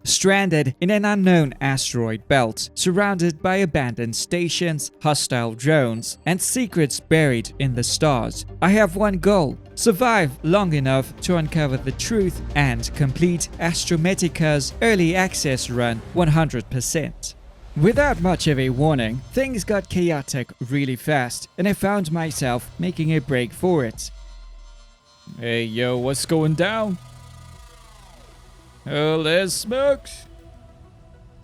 stranded in an unknown asteroid belt, surrounded by abandoned stations, hostile drones, and secrets buried in the stars. I have one goal: survive long enough to uncover the truth and complete Astrometica's Early Access run 100%. Without much of a warning, things got chaotic really fast, and I found myself making a break for it. Hey yo, what's going down? Oh, there's smoke!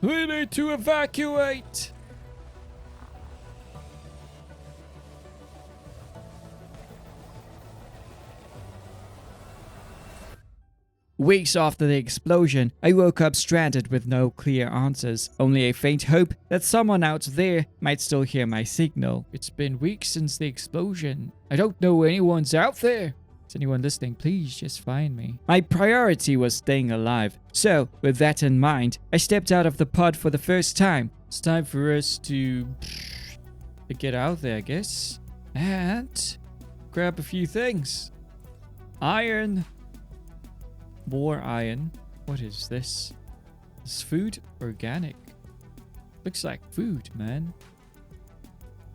We need to evacuate! Weeks after the explosion, I woke up stranded with no clear answers, only a faint hope that someone out there might still hear my signal. It's been weeks since the explosion. I don't know anyone's out there. Is anyone listening? Please just find me. My priority was staying alive. So, with that in mind, I stepped out of the pod for the first time. It's time for us to get out there, I guess. And grab a few things. Iron. More iron. What is this? Is food organic? Looks like food, man.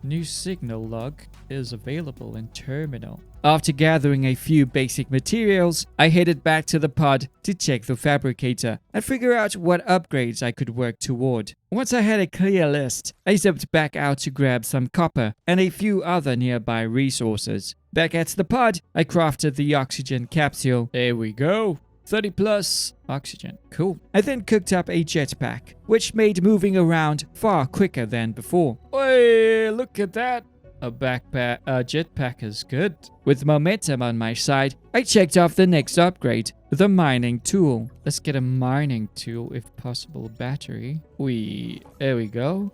New signal log is available in terminal. After gathering a few basic materials, I headed back to the pod to check the fabricator and figure out what upgrades I could work toward. Once I had a clear list, I zipped back out to grab some copper and a few other nearby resources. Back at the pod, I crafted the oxygen capsule. There we go. 30 plus oxygen. Cool. I then cooked up a jetpack, which made moving around far quicker than before. Hey, look at that. A jetpack is good. With momentum on my side, I checked off the next upgrade, the mining tool. Let's get a mining tool, if possible. Battery. There we go.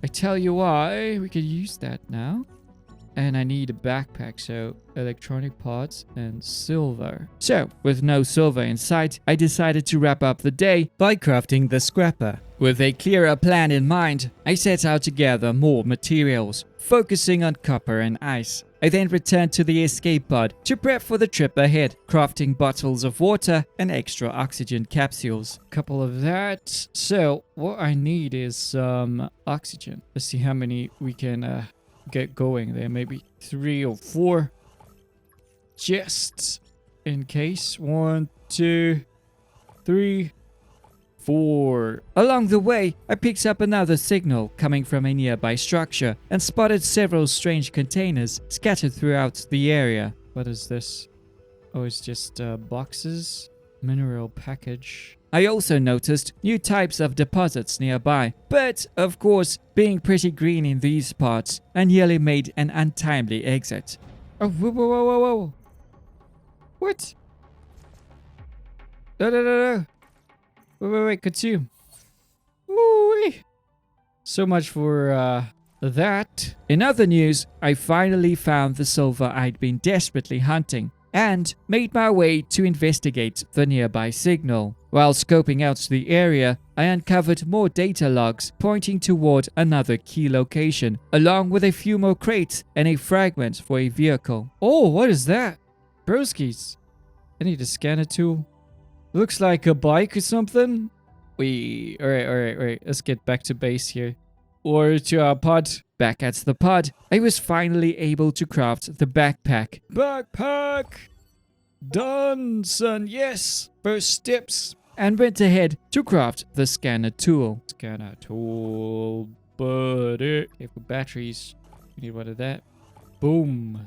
I tell you why, we could use that now. And I need a backpack, so electronic parts and silver. So, with no silver in sight, I decided to wrap up the day by crafting the scrapper. With a clearer plan in mind, I set out to gather more materials, focusing on copper and ice. I then returned to the escape pod to prep for the trip ahead, crafting bottles of water and extra oxygen capsules. Couple of that. So, what I need is some oxygen. Let's see how many we can get going there. Maybe 3 or 4, just in case. 1, 2, 3, 4. Along the way, I picked up another signal coming from a nearby structure and spotted several strange containers scattered throughout the area. What is this? Oh, it's just boxes. Mineral package. I also noticed new types of deposits nearby, but of course, being pretty green in these parts, I nearly made an untimely exit. Oh, whoa. What? No. Wait, consume. Ooh-wee. So much for that. In other news, I finally found the silver I'd been desperately hunting and made my way to investigate the nearby signal. While scoping out the area, I uncovered more data logs pointing toward another key location, along with a few more crates and a fragment for a vehicle. Oh, what is that? Broskies. I need a scanner tool. Looks like a bike or something. Alright. Let's get back to base here. Or to our pod. Back at the pod, I was finally able to craft the backpack. Backpack! Done, son, yes! First steps. And went ahead to craft the scanner tool. Scanner tool, buddy. Okay, for batteries, we need one of that. Boom.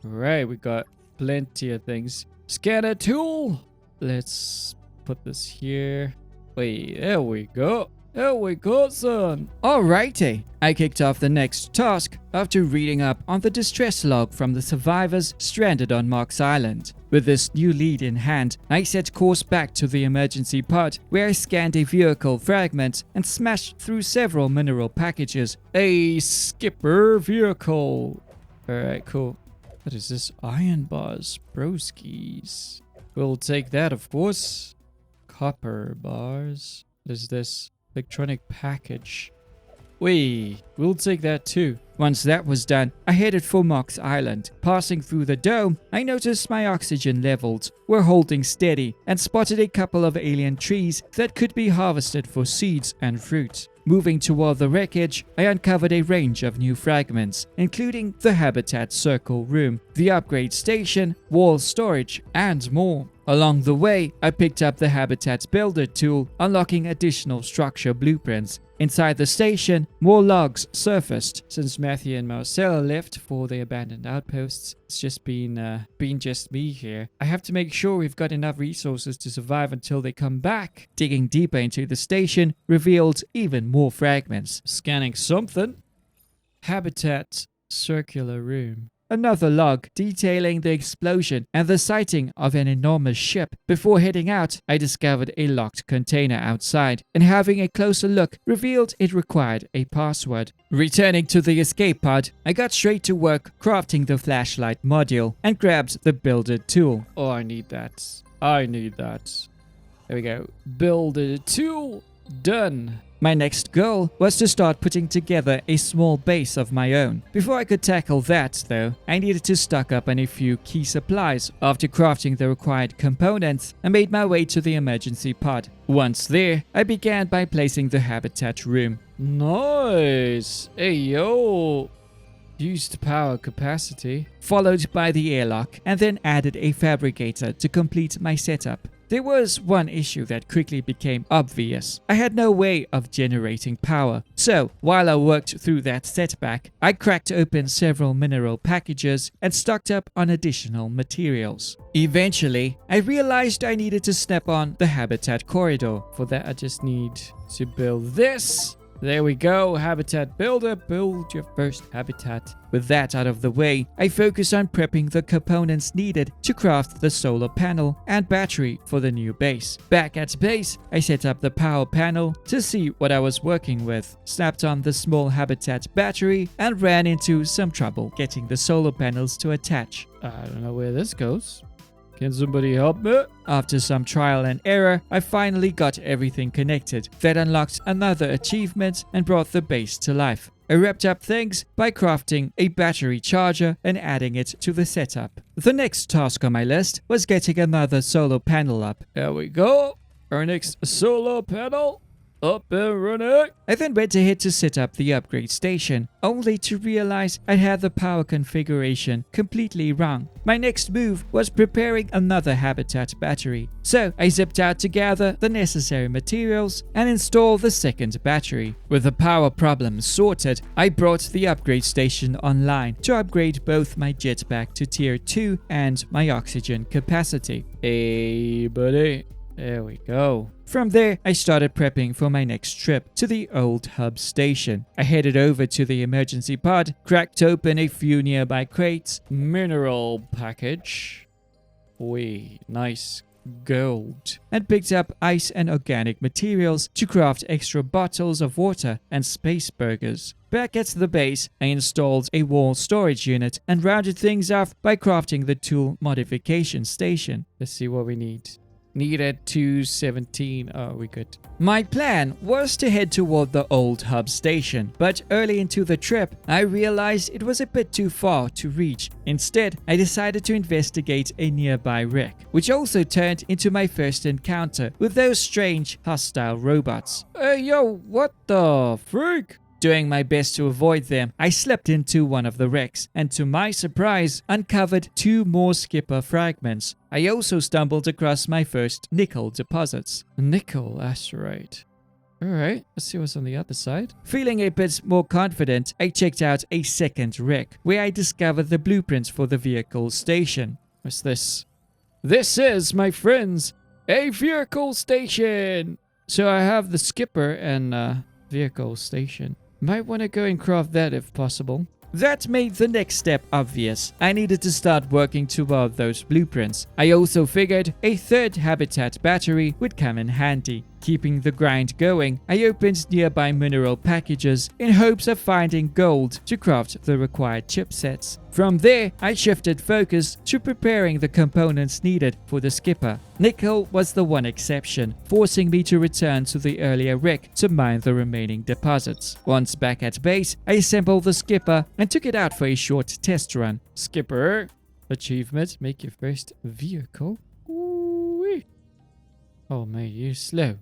Alright, we got plenty of things. Scanner tool! Let's put this here. Wait, there we go. There we go, son. Alrighty. I kicked off the next task after reading up on the distress log from the survivors stranded on Mark's Island. With this new lead in hand, I set course back to the emergency pod, where I scanned a vehicle fragment and smashed through several mineral packages. A skipper vehicle. Alright, cool. What is this? Iron bars. Broskies. We'll take that, of course. Copper bars. What is this? Electronic package. We'll take that too. Once that was done, I headed for Mox Island. Passing through the dome, I noticed my oxygen levels were holding steady and spotted a couple of alien trees that could be harvested for seeds and fruit. Moving toward the wreckage, I uncovered a range of new fragments, including the habitat circle room, the upgrade station, wall storage, and more. Along the way, I picked up the habitat builder tool, unlocking additional structure blueprints. Inside the station, more logs surfaced. Since Matthew and Marcella left for the abandoned outposts, it's just been just me here. I have to make sure we've got enough resources to survive until they come back. Digging deeper into the station revealed even more fragments. Scanning something. Habitat circular room. Another log detailing the explosion and the sighting of an enormous ship. Before heading out, I discovered a locked container outside, and having a closer look revealed it required a password. Returning to the escape pod, I got straight to work crafting the flashlight module and grabbed the builder tool. Oh, I need that. There we go. Builder tool. Done. My next goal was to start putting together a small base of my own. Before I could tackle that, though, I needed to stock up on a few key supplies. After crafting the required components, I made my way to the emergency pod. Once there, I began by placing the habitat room. Nice! Ayyoooo! Used power capacity. Followed by the airlock, and then added a fabricator to complete my setup. There was one issue that quickly became obvious. I had no way of generating power. So, while I worked through that setback, I cracked open several mineral packages and stocked up on additional materials. Eventually, I realized I needed to snap on the habitat corridor. For that, I just need to build this. There we go, habitat builder, build your first habitat. With that out of the way, I focus on prepping the components needed to craft the solar panel and battery for the new base. Back at base, I set up the power panel to see what I was working with, snapped on the small habitat battery, and ran into some trouble getting the solar panels to attach. I don't know where this goes. Can somebody help me? After some trial and error, I finally got everything connected. That unlocked another achievement and brought the base to life. I wrapped up things by crafting a battery charger and adding it to the setup. The next task on my list was getting another solar panel up. There we go. Our next solar panel. Up and running. I then went ahead to set up the upgrade station, only to realize I had the power configuration completely wrong. My next move was preparing another habitat battery. So I zipped out to gather the necessary materials and install the second battery. With the power problem sorted, I brought the upgrade station online to upgrade both my jetpack to tier 2 and my oxygen capacity. Hey buddy. There we go. From there, I started prepping for my next trip to the old hub station. I headed over to the emergency pod, cracked open a few nearby crates, mineral package. Wait, nice gold. And picked up ice and organic materials to craft extra bottles of water and space burgers. Back at the base, I installed a wall storage unit and rounded things off by crafting the tool modification station. Let's see what we need. Needed 217. Oh, we good. My plan was to head toward the old hub station, but early into the trip, I realized it was a bit too far to reach. Instead, I decided to investigate a nearby wreck, which also turned into my first encounter with those strange, hostile robots. Hey, yo, what the freak? Doing my best to avoid them, I slipped into one of the wrecks, and to my surprise, uncovered 2 more skipper fragments. I also stumbled across my first nickel deposits. Nickel asteroid. Alright, let's see what's on the other side. Feeling a bit more confident, I checked out a second wreck, where I discovered the blueprints for the vehicle station. What's this? This is, my friends, a vehicle station! So I have the skipper and vehicle station. Might want to go and craft that if possible. That made the next step obvious. I needed to start working toward those blueprints. I also figured a third habitat battery would come in handy. Keeping the grind going, I opened nearby mineral packages in hopes of finding gold to craft the required chipsets. From there, I shifted focus to preparing the components needed for the skipper. Nickel was the one exception, forcing me to return to the earlier rig to mine the remaining deposits. Once back at base, I assembled the skipper and took it out for a short test run. Skipper achievement, make your first vehicle. Ooh-wee. Oh man, you're slow.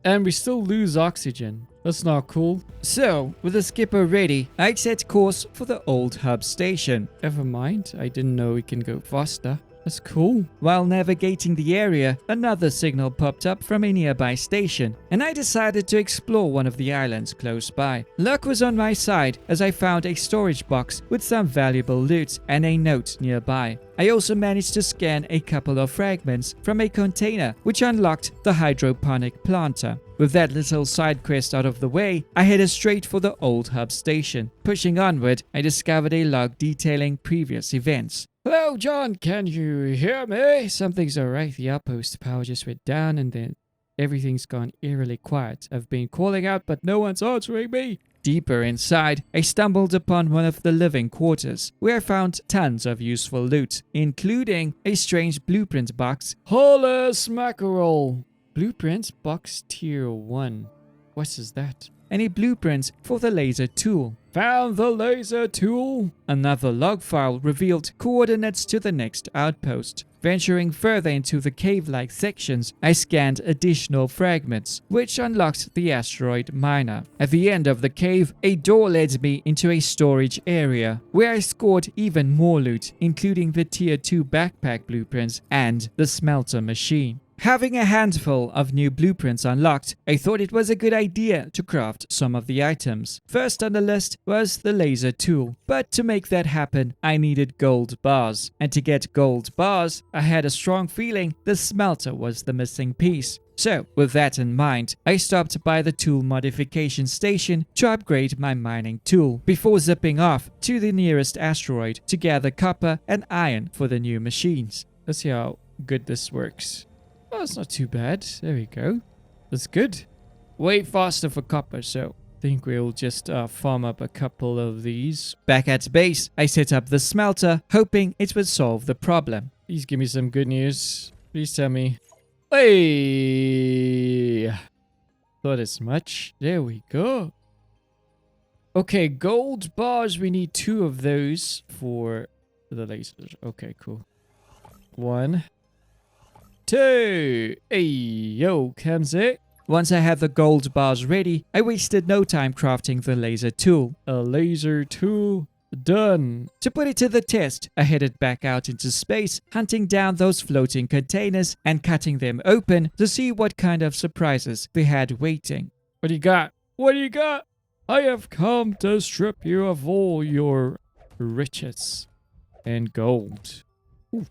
And we still lose oxygen. That's not cool. So, with the skipper ready, I'd set course for the old hub station. Never mind, I didn't know we can go faster. That's cool. While navigating the area, another signal popped up from a nearby station, and I decided to explore one of the islands close by. Luck was on my side as I found a storage box with some valuable loot and a note nearby. I also managed to scan a couple of fragments from a container, which unlocked the hydroponic planter. With that little side quest out of the way, I headed straight for the old hub station. Pushing onward, I discovered a log detailing previous events. Hello, John, can you hear me? Something's alright. The outpost power just went down and then everything's gone eerily quiet. I've been calling out, but no one's answering me. Deeper inside, I stumbled upon one of the living quarters, where I found tons of useful loot, including a strange blueprint box. Holy mackerel! Blueprint box tier 1. What is that? And a blueprint for the laser tool. Found the laser tool! Another log file revealed coordinates to the next outpost. Venturing further into the cave-like sections, I scanned additional fragments, which unlocked the asteroid miner. At the end of the cave, a door led me into a storage area, where I scored even more loot, including the tier 2 backpack blueprints and the smelter machine. Having a handful of new blueprints unlocked, I thought it was a good idea to craft some of the items. First on the list was the laser tool, but to make that happen, I needed gold bars. And to get gold bars, I had a strong feeling the smelter was the missing piece. So, with that in mind, I stopped by the tool modification station to upgrade my mining tool, before zipping off to the nearest asteroid to gather copper and iron for the new machines. Let's see how good this works. Oh, it's not too bad. There we go. That's good. Way faster for copper, so I think we'll just farm up a couple of these. Back at base, I set up the smelter, hoping it would solve the problem. Please give me some good news. Please tell me. Hey! Thought as much. There we go. Okay, gold bars. We need 2 of those for the lasers. Okay, cool. 1, 2. Hey, yo, Kamz. Once I had the gold bars ready, I wasted no time crafting the laser tool. A laser tool done. To put it to the test, I headed back out into space, hunting down those floating containers and cutting them open to see what kind of surprises they had waiting. What do you got? What do you got? I have come to strip you of all your riches and gold. Ooh.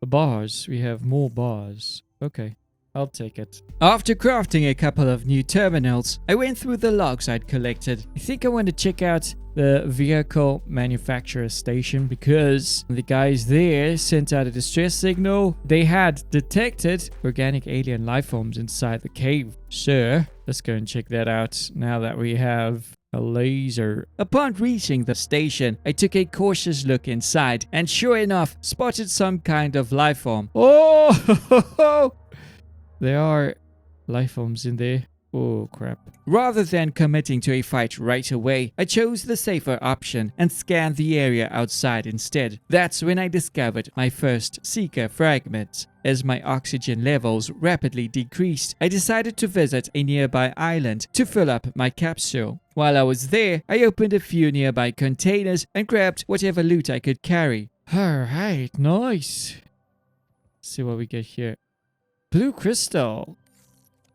Bars. We have more bars. Okay, I'll take it. After crafting a couple of new terminals, I went through the logs I'd collected. I think I want to check out the vehicle manufacturer station because the guys there sent out a distress signal. They had detected organic alien life forms inside the cave. So, let's go and check that out now that we have a laser. Upon reaching the station, I took a cautious look inside and sure enough, spotted some kind of life form. Oh, there are life forms in there. Oh, crap. Rather than committing to a fight right away, I chose the safer option and scanned the area outside instead. That's when I discovered my first Seeker fragment. As my oxygen levels rapidly decreased, I decided to visit a nearby island to fill up my capsule. While I was there, I opened a few nearby containers and grabbed whatever loot I could carry. Alright, nice. Let's see what we get here. Blue crystal.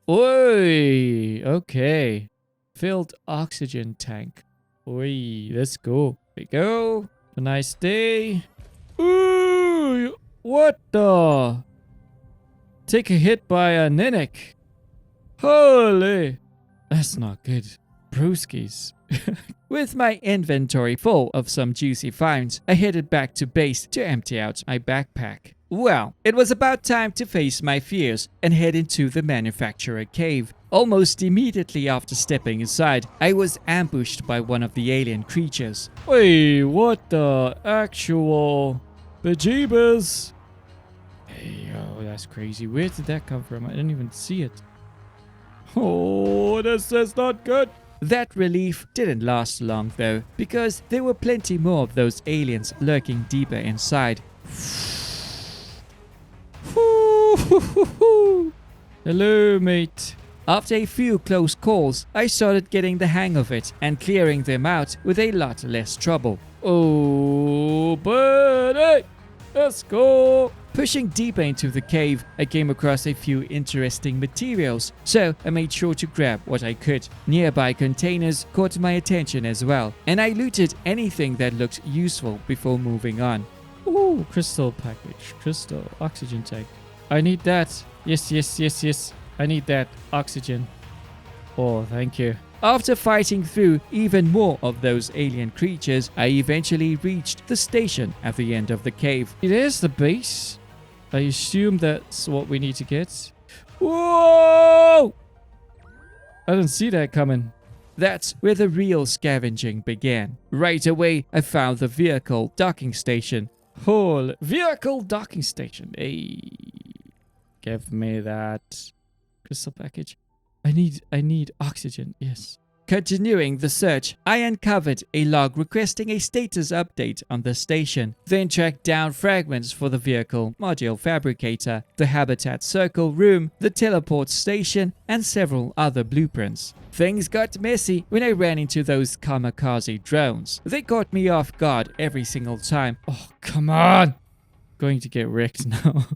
Oi, okay. Filled oxygen tank. Oi, let's go. Here we go. Have a nice day. Ooh, what the? Take a hit by a Ninic. Holy. That's not good. Brewskis. With my inventory full of some juicy finds, I headed back to base to empty out my backpack. Well, it was about time to face my fears and head into the manufacturer cave. Almost immediately after stepping inside, I was ambushed by one of the alien creatures. Wait, what the actual bejeebers? Hey, oh, that's crazy. Where did that come from? I didn't even see it. Oh, this is not good. That relief didn't last long though, because there were plenty more of those aliens lurking deeper inside. Hello, mate. After a few close calls, I started getting the hang of it and clearing them out with a lot less trouble. Oh, buddy! Let's go! Pushing deeper into the cave, I came across a few interesting materials, so I made sure to grab what I could. Nearby containers caught my attention as well, and I looted anything that looked useful before moving on. Ooh, crystal package, crystal, oxygen tank. I need that. Yes. I need that oxygen. Oh, thank you. After fighting through even more of those alien creatures, I eventually reached the station at the end of the cave. It is the base. I assume that's what we need to get. Whoa! I didn't see that coming. That's where the real scavenging began. Right away, I found the vehicle docking station. Whole vehicle docking station. Hey, give me that crystal package. I need oxygen. Yes. Continuing the search, I uncovered a log requesting a status update on the station, then tracked down fragments for the vehicle module fabricator, the habitat circle room, the teleport station, and several other blueprints. Things got messy when I ran into those kamikaze drones. They caught me off guard every single time. Oh, come on! Going to get wrecked now.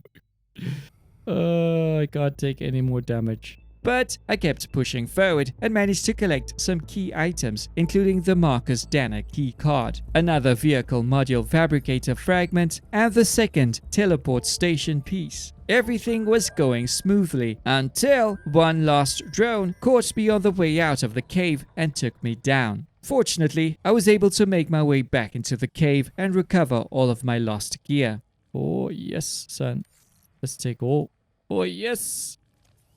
I can't take any more damage. But I kept pushing forward and managed to collect some key items, including the Marcus Danner key card, another vehicle module fabricator fragment, and the second teleport station piece. Everything was going smoothly until one last drone caught me on the way out of the cave and took me down. Fortunately, I was able to make my way back into the cave and recover all of my lost gear. Oh yes, son. Let's take all. Oh yes.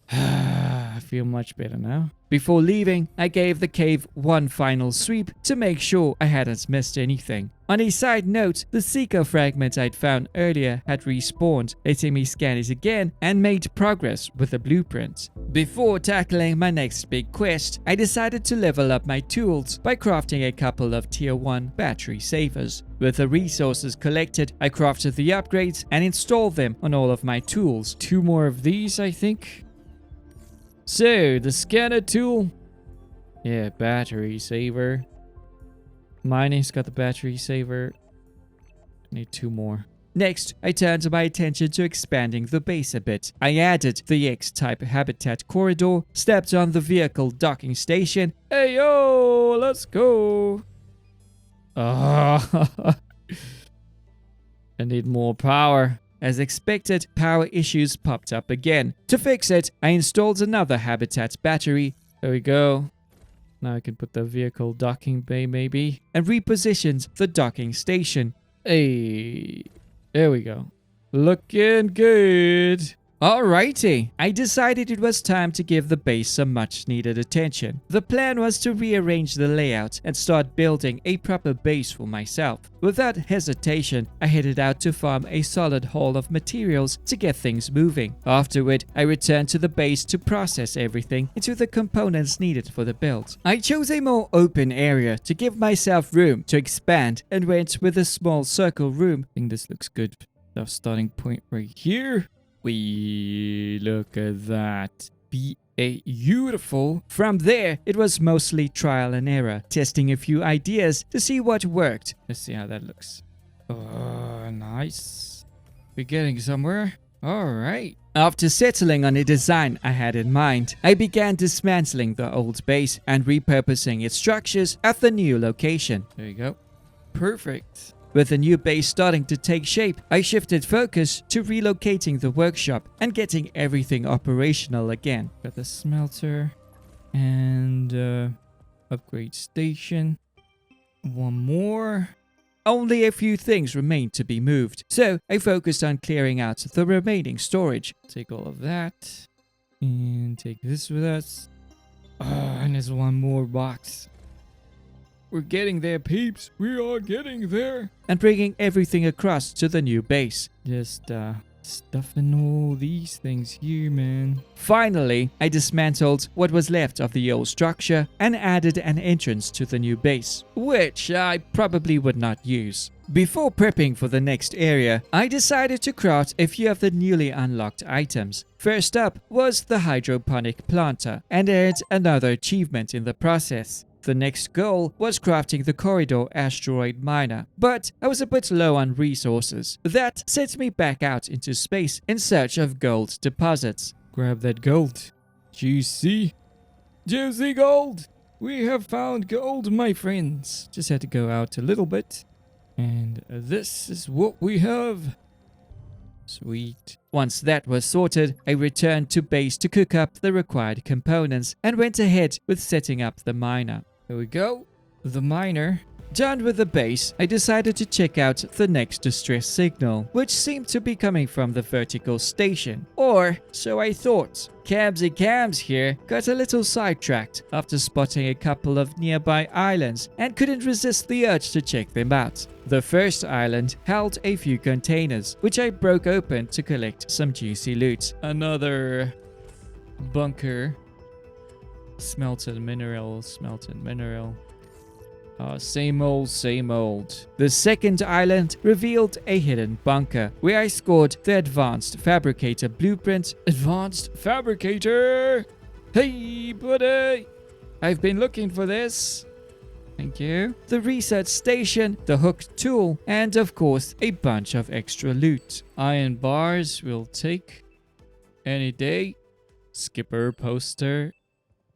I feel much better now. Before leaving, I gave the cave one final sweep to make sure I hadn't missed anything. On a side note, the Seeker fragment I'd found earlier had respawned, letting me scan it again and made progress with the blueprint. Before tackling my next big quest, I decided to level up my tools by crafting a couple of tier 1 battery savers. With the resources collected, I crafted the upgrades and installed them on all of my tools. 2 more of these, I think. So, the scanner tool. Yeah, battery saver. Mining's got the battery saver. Need 2 more. Next, I turned my attention to expanding the base a bit. I added the X-type habitat corridor, stepped on the vehicle docking station. Hey yo, let's go. I need more power. As expected, power issues popped up again. To fix it, I installed another habitat battery. There we go. Now I can put the vehicle docking bay maybe. And repositioned the docking station. Hey, there we go. Looking good. Alrighty, I decided it was time to give the base some much needed attention. The plan was to rearrange the layout and start building a proper base for myself. Without hesitation, I headed out to farm a solid haul of materials to get things moving. Afterward, I returned to the base to process everything into the components needed for the build. I chose a more open area to give myself room to expand and went with a small circle room. I think this looks good. Our starting point right here. We look at that. Beautiful. From there, it was mostly trial and error, testing a few ideas to see what worked. Let's see how that looks. Oh, nice. We're getting somewhere. All right. After settling on a design I had in mind, I began dismantling the old base and repurposing its structures at the new location. There you go. Perfect. With the new base starting to take shape, I shifted focus to relocating the workshop and getting everything operational again. Got the smelter and upgrade station. One more. only a few things remained to be moved, so I focused on clearing out the remaining storage. Take all of that, and take this with us. Oh, and there's one more box. We're getting there, peeps. We are getting there. And bringing everything across to the new base. Just, stuffing all these things here, man. Finally, I dismantled what was left of the old structure and added an entrance to the new base, which I probably would not use. Before prepping for the next area, I decided to craft a few of the newly unlocked items. First up was the hydroponic planter, and earned another achievement in the process. The next goal was crafting the corridor asteroid miner, but I was a bit low on resources. That sent me back out into space in search of gold deposits. Grab that gold. Juicy gold! We have found gold, my friends. Just had to go out a little bit. And this is what we have. Sweet. Once that was sorted, I returned to base to cook up the required components and went ahead with setting up the miner. Here we go. The miner. Done with the base, I decided to check out the next distress signal, which seemed to be coming from the vertical station. Or so I thought. Kamz here got a little sidetracked after spotting a couple of nearby islands and couldn't resist the urge to check them out. The first island held a few containers, which I broke open to collect some juicy loot. Another bunker. Smelted mineral. Same old. The second island revealed a hidden bunker, where I scored the advanced fabricator blueprint. Advanced fabricator! Hey, buddy! I've been looking for this. Thank you. The research station, the hooked tool, and of course, a bunch of extra loot. Iron bars will take any day. Skipper poster.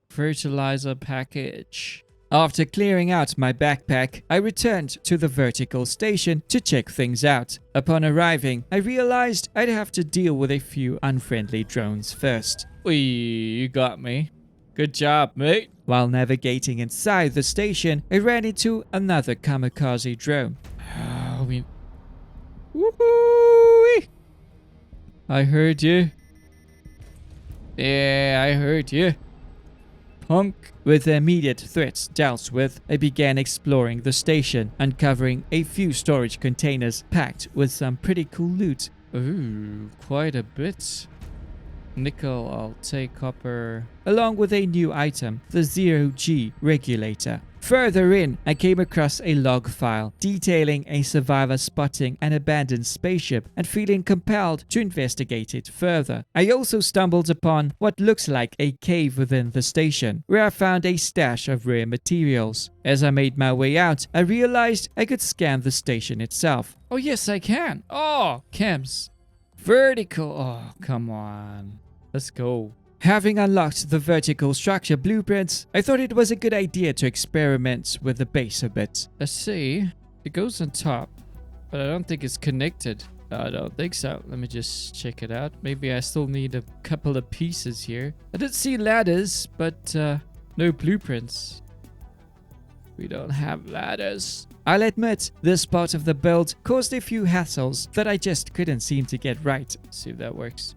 Fertilizer package. After clearing out my backpack, I returned to the vertical station to check things out. Upon arriving, I realized I'd have to deal with a few unfriendly drones first. You got me. Good job, mate. While navigating inside the station, I ran into another kamikaze drone. Woohoo! I heard you. Yeah, I heard you. Punk. With the immediate threats dealt with, I began exploring the station, uncovering a few storage containers packed with some pretty cool loot. Ooh, quite a bit. Nickel, I'll take copper. Along with a new item, the 0G regulator. Further in, I came across a log file detailing a survivor spotting an abandoned spaceship and feeling compelled to investigate it further. I also stumbled upon what looks like a cave within the station, where I found a stash of rare materials. As I made my way out, I realized I could scan the station itself. Oh yes, I can. Oh, Kamz. Vertical. Oh, come on. Let's go. Having unlocked the vertical structure blueprints, I thought it was a good idea to experiment with the base a bit. Let's see. It goes on top, but I don't think it's connected. I don't think so. Let me just check it out. Maybe I still need a couple of pieces here. I did see ladders, but no blueprints. We don't have ladders. I'll admit, this part of the build caused a few hassles that I just couldn't seem to get right. Let's see if that works.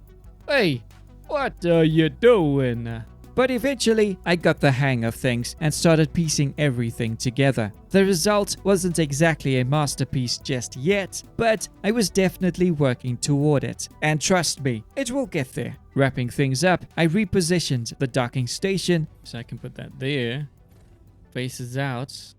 Hey! What are you doing? But eventually, I got the hang of things and started piecing everything together. The result wasn't exactly a masterpiece just yet, but I was definitely working toward it. And trust me, it will get there. Wrapping things up, I repositioned the docking station, so I can put that there. Faces out.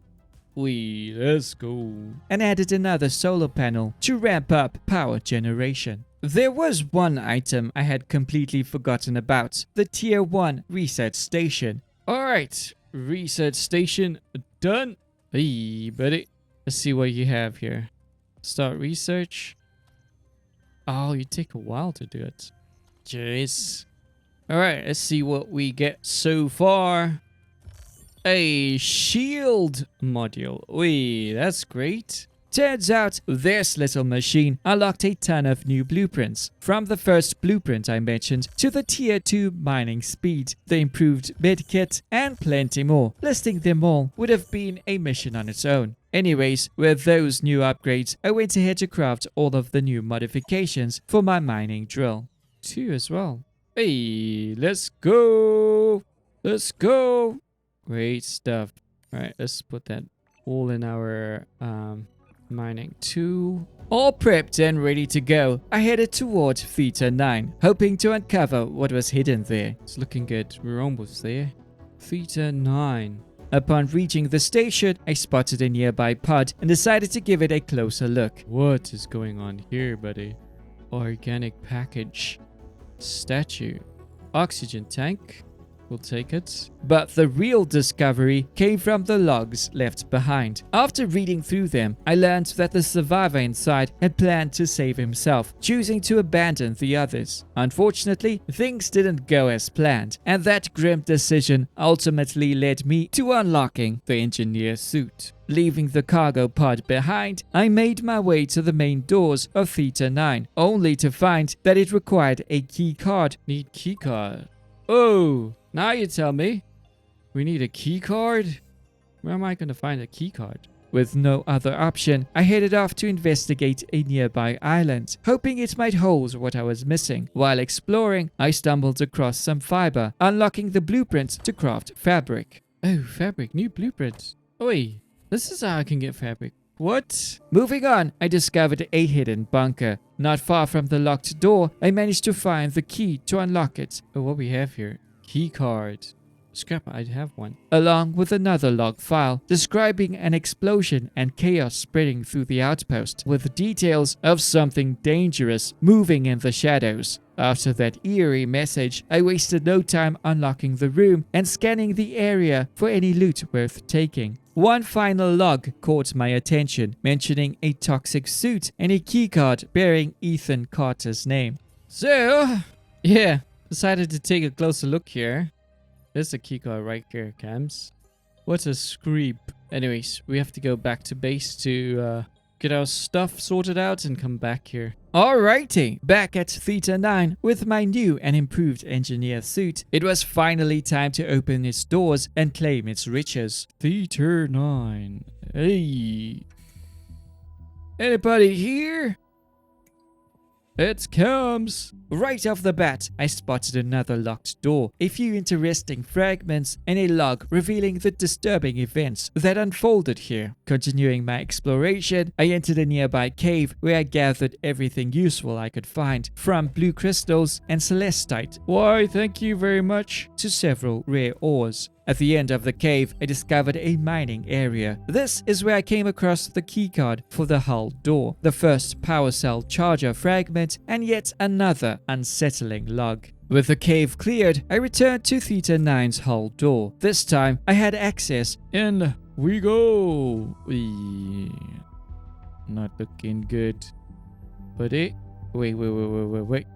Let's go. And added another solar panel to ramp up power generation. There was one item I had completely forgotten about, the Tier 1 research station. Alright, research station done. Hey, buddy. Let's see what you have here. Start research. Oh, you take a while to do it. Jeez. Alright, let's see what we get so far. A shield module. That's great. Turns out this little machine unlocked a ton of new blueprints, from the first blueprint I mentioned to the tier 2 mining speed, the improved medkit, and plenty more. Listing them all would have been a mission on its own. Anyways, with those new upgrades, I went ahead to craft all of the new modifications for my mining drill. 2 as well. Hey, let's go! Let's go! Great stuff. Alright, let's put that all in our mining 2. All prepped and ready to go, I headed toward Theta 9, hoping to uncover what was hidden there. It's looking good. We're almost there. Theta 9. Upon reaching the station, I spotted a nearby pod and decided to give it a closer look. What is going on here, buddy? Organic package. Statue. Oxygen tank. We'll take it. But the real discovery came from the logs left behind. After reading through them, I learned that the survivor inside had planned to save himself, choosing to abandon the others. Unfortunately, things didn't go as planned, and that grim decision ultimately led me to unlocking the engineer suit. Leaving the cargo pod behind, I made my way to the main doors of Theta 9, only to find that it required a key card. Need key card. Oh, now you tell me. We need a key card? Where am I going to find a key card? With no other option, I headed off to investigate a nearby island, hoping it might hold what I was missing. While exploring, I stumbled across some fiber, unlocking the blueprint to craft fabric. Oh, fabric, new blueprints. Oi, this is how I can get fabric. What? Moving on, I discovered a hidden bunker. Not far from the locked door, I managed to find the key to unlock it. Oh, what we have here? Key card. Scrap, I'd have one. Along with another log file describing an explosion and chaos spreading through the outpost, with details of something dangerous moving in the shadows. After that eerie message, I wasted no time unlocking the room and scanning the area for any loot worth taking. One final log caught my attention, mentioning a toxic suit and a keycard bearing Ethan Carter's name. So, yeah, decided to take a closer look here. There's a keycard right here, Kamz. What a screep. Anyways, we have to go back to base to get our stuff sorted out and come back here. Alrighty, back at Theta 9 with my new and improved engineer suit. It was finally time to open its doors and claim its riches. Theta 9. Hey. Anybody here? It's Kamz. Right off the bat, I spotted another locked door, a few interesting fragments, and a log revealing the disturbing events that unfolded here. Continuing my exploration, I entered a nearby cave where I gathered everything useful I could find, from blue crystals and celestite. Why, thank you very much, to several rare ores. At the end of the cave, I discovered a mining area. This is where I came across the keycard for the hull door, the first power cell charger fragment, and yet another unsettling log. With the cave cleared, I returned to Theta 9's hull door. This time, I had access. In we go. Not looking good. But wait.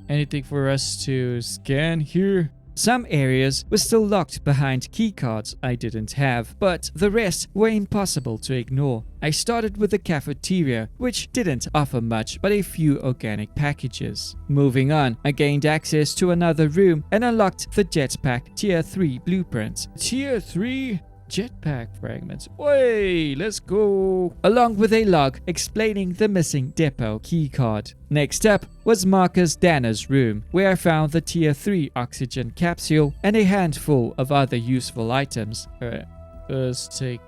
Anything for us to scan here? Some areas were still locked behind keycards I didn't have, but the rest were impossible to ignore. I started with the cafeteria, which didn't offer much but a few organic packages. Moving on, I gained access to another room and unlocked the jetpack Tier 3 blueprint. Tier 3? Jetpack fragments. Way, let's go. Along with a log explaining the missing depot keycard. Next up was Marcus Danner's room, where I found the Tier 3 oxygen capsule and a handful of other useful items. Alright, let's take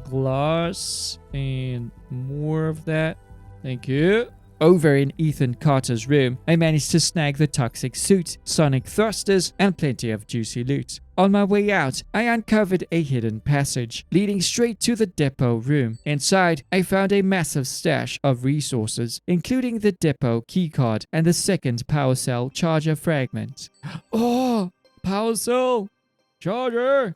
glass and more of that. Thank you. Over in Ethan Carter's room, I managed to snag the toxic suit, sonic thrusters, and plenty of juicy loot. On my way out, I uncovered a hidden passage, leading straight to the depot room. Inside, I found a massive stash of resources, including the depot keycard and the second power cell charger fragment. Oh, power cell charger!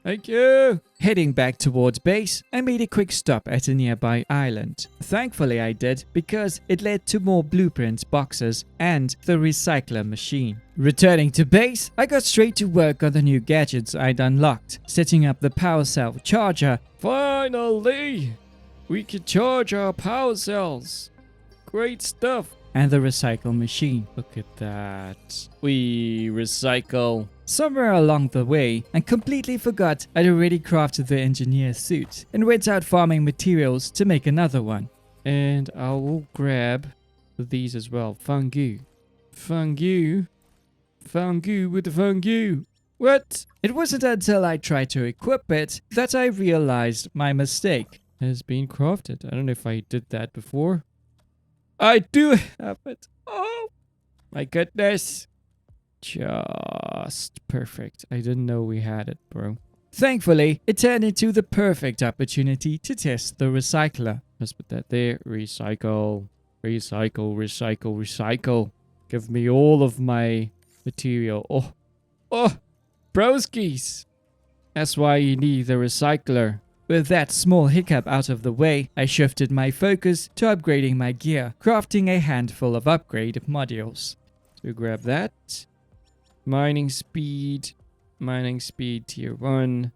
Thank you! Heading back towards base, I made a quick stop at a nearby island. Thankfully I did, because it led to more blueprint boxes and the recycler machine. Returning to base, I got straight to work on the new gadgets I'd unlocked, setting up the power cell charger. Finally! We can charge our power cells. Great stuff. And the recycle machine. Look at that. We recycle. Somewhere along the way, I completely forgot I'd already crafted the engineer suit and went out farming materials to make another one. And I will grab these as well. Fungu. Fungu. Fungu with the fungu. What? It wasn't until I tried to equip it that I realized my mistake has been crafted. I don't know if I did that before. I do have it. Oh my goodness. Just perfect. I didn't know we had it, bro. Thankfully, it turned into the perfect opportunity to test the recycler. Let's put that there. Recycle. Recycle, recycle, recycle. Give me all of my material. Oh. Oh. Broskies. That's why you need the recycler. With that small hiccup out of the way, I shifted my focus to upgrading my gear, crafting a handful of upgrade modules. So grab that. Mining speed tier 1,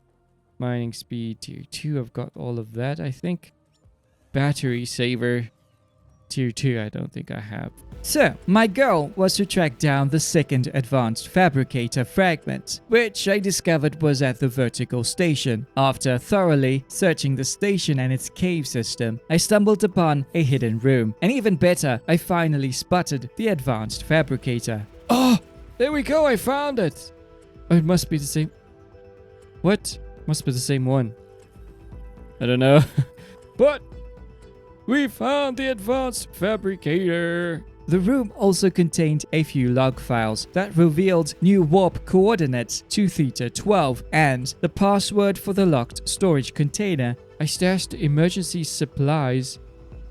mining speed tier 2. I've got all of that, I think. Battery saver tier 2, I don't think I have. So, my goal was to track down the second advanced fabricator fragment, which I discovered was at the vertical station. After thoroughly searching the station and its cave system, I stumbled upon a hidden room. And even better, I finally spotted the advanced fabricator. Oh, there we go, I found it. Oh, it must be the same. What? Must be the same one. I don't know. But we found the advanced fabricator. The room also contained a few log files that revealed new warp coordinates to Theta 12 and the password for the locked storage container. I stashed emergency supplies